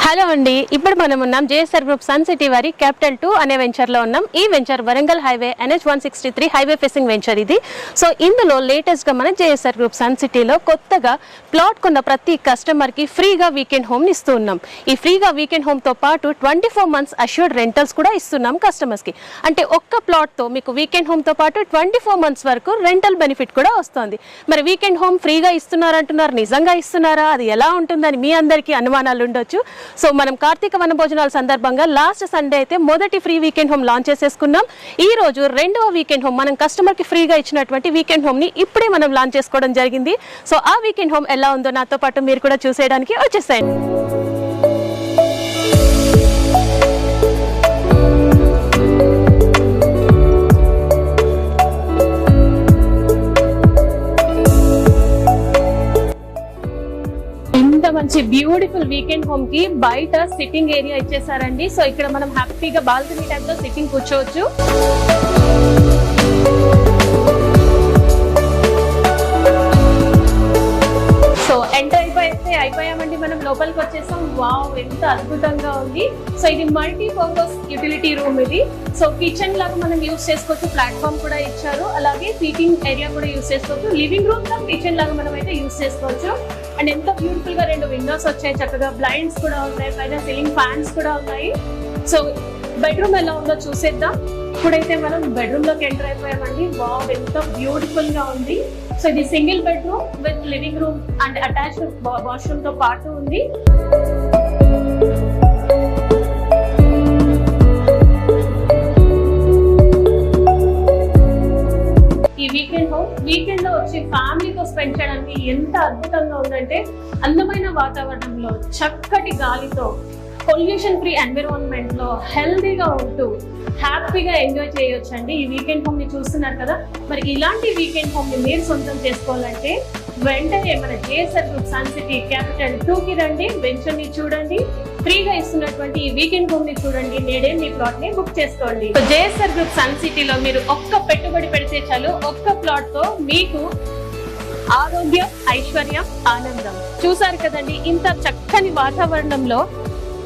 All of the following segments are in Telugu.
హలో అండి, ఇప్పుడు మనం ఉన్నాం జేఎస్ఆర్ గ్రూప్ సన్ సిటీ వారి క్యాపిటల్ 2 అనే వెంచర్లో ఉన్నాం. ఈ venture Warangal highway NH-163 highway facing venture ఇది. సో ఇందులో లేటెస్ట్గా మన జేఎస్ఆర్ గ్రూప్ సన్ సిటీలో కొత్తగా ప్లాట్ కొన్న ప్రతి కస్టమర్కి ఫ్రీగా వీకెండ్ హోమ్ని ఇస్తూ ఉన్నాం. ఈ ఫ్రీగా వీకెండ్ హోమ్తో పాటు 24 months అష్యూర్డ్ రెంటల్స్ కూడా ఇస్తున్నాం కస్టమర్స్కి. అంటే ఒక్క ప్లాట్తో మీకు వీకెండ్ హోమ్తో పాటు 24 months వరకు రెంటల్ బెనిఫిట్ కూడా వస్తుంది. మరి వీకెండ్ హోమ్ ఫ్రీగా ఇస్తున్నారంటున్నారు, నిజంగా ఇస్తున్నారా, అది ఎలా ఉంటుందని మీ అందరికీ అనుమానాలు ఉండొచ్చు. సో మనం కార్తీక వన భోజనాల సందర్భంగా లాస్ట్ సండే అయితే మొదటి ఫ్రీ వీకెండ్ హోమ్ లాంచ్ చేసేసుకున్నాం. ఈ రోజు రెండవ వీకెండ్ హోమ్ మనం కస్టమర్ కి ఫ్రీగా ఇచ్చినటువంటి వీకెండ్ హోమ్ ని ఇప్పుడే మనం లాంచ్ చేసుకోవడం జరిగింది. సో ఆ వీకెండ్ హోమ్ ఎలా ఉందో నాతో పాటు మీరు కూడా చూసేయడానికి వచ్చేసేయండి. మంచి బ్యూటిఫుల్ వీకెండ్ హోమ్ కి బయట సిట్టింగ్ ఏరియా ఇచ్చేసారండి. సో ఇక్కడ మనం హ్యాపీగా బాల్కనీ టైప్ లో సిట్టింగ్ కూర్చోవచ్చు. సో ఎంటర్ అయిపోయామండి, మనం లోపలికి వచ్చేసాం. వావ్, ఎంత అద్భుతంగా ఉంది. సో ఇది మల్టీ పర్పస్ యూటిలిటీ రూమ్ ఇది. సో కిచెన్ లాగా మనం యూజ్ చేసుకోవచ్చు, ప్లాట్ఫామ్ కూడా ఇచ్చారు. అలాగే సీటింగ్ ఏరియా కూడా యూజ్ చేసుకోవచ్చు. లివింగ్ రూమ్ గా కిచెన్ లాగా మనం అయితే యూజ్ చేసుకోవచ్చు. అండ్ ఎంత బ్యూటిఫుల్ గా 2 విండోస్ వచ్చాయి, చక్కగా బ్లైండ్స్ కూడా ఉన్నాయి, పైన సీలింగ్ ఫ్యాన్స్ కూడా ఉన్నాయి. సో బెడ్రూమ్ ఎలా ఉందో చూసేద్దాం. ఇప్పుడైతే మనం బెడ్రూమ్ లోకి ఎంటర్ అయిపోయామండి. వావ్, ఎంత బ్యూటిఫుల్ గా ఉంది. సో ఇది single bedroom with living room and attached washroom తో పాటు ఉంది. ఈ వీకెండ్ లో వచ్చి ఫ్యామిలీతో స్పెండ్ చేయడానికి ఎంత అద్భుతంగా ఉందంటే, అందమైన వాతావరణంలో చక్కటి గాలితో పొల్యూషన్ ఫ్రీ ఎన్విరాన్మెంట్ లో హెల్దీగా ఉంటూ హ్యాపీగా ఎంజాయ్ చేయొచ్చండి. ఈ వీకెండ్ హోమ్ ని చూస్తున్నారు కదా. మరి ఇలాంటి వీకెండ్ హోమ్ ని మీరు సొంతం చేసుకోవాలంటే వెంటనే మన JSR group sun city capital 2 కి రండి, వెంచర్ ని చూడండి, ఫ్రీగా ఇస్తున్నటువంటి ఈ వీకెండ్ హోమ్ ని చూడండి, నేడే మీ ప్లాట్ ని బుక్ చేసుకోండి. జేఎస్ఆర్ గ్రూప్ సన్ సిటీలో మీరు ఒక్క పెట్టుబడి పెడితే చాలు, ఒక్క ప్లాట్ తో మీకు ఆరోగ్యం, ఐశ్వర్యం, ఆనందం. చూసారు కదండి, ఇంత చక్కని వాతావరణంలో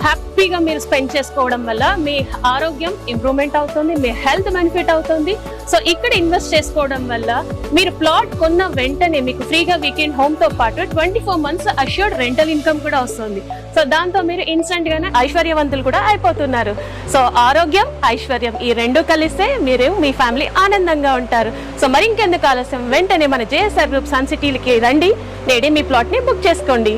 హ్యాపీగా మీరు స్పెండ్ చేసుకోవడం వల్ల మీ ఆరోగ్యం ఇంప్రూవ్మెంట్ అవుతుంది, మీ హెల్త్ బెనిఫిట్ అవుతుంది. సో ఇక్కడ ఇన్వెస్ట్ చేసుకోవడం వల్ల మీరు ప్లాట్ కొన్న వెంటనే మీకు ఫ్రీగా వీకెండ్ హోమ్ తో పాటు 24 months అష్యూర్డ్ రెంటల్ ఇన్కమ్ కూడా వస్తుంది. సో దాంతో మీరు ఇన్స్టెంట్ గానే ఐశ్వర్యవంతులు కూడా అయిపోతున్నారు. సో ఆరోగ్యం, ఐశ్వర్యం ఈ రెండు కలిస్తే మీరు మీ ఫ్యామిలీ ఆనందంగా ఉంటారు. సో మరింకెందుకు ఆలస్యం, వెంటనే మన జేఎస్ఆర్ గ్రూప్ సన్ సిటీకి రండి, నేడే మీ ప్లాట్ ని బుక్ చేసుకోండి.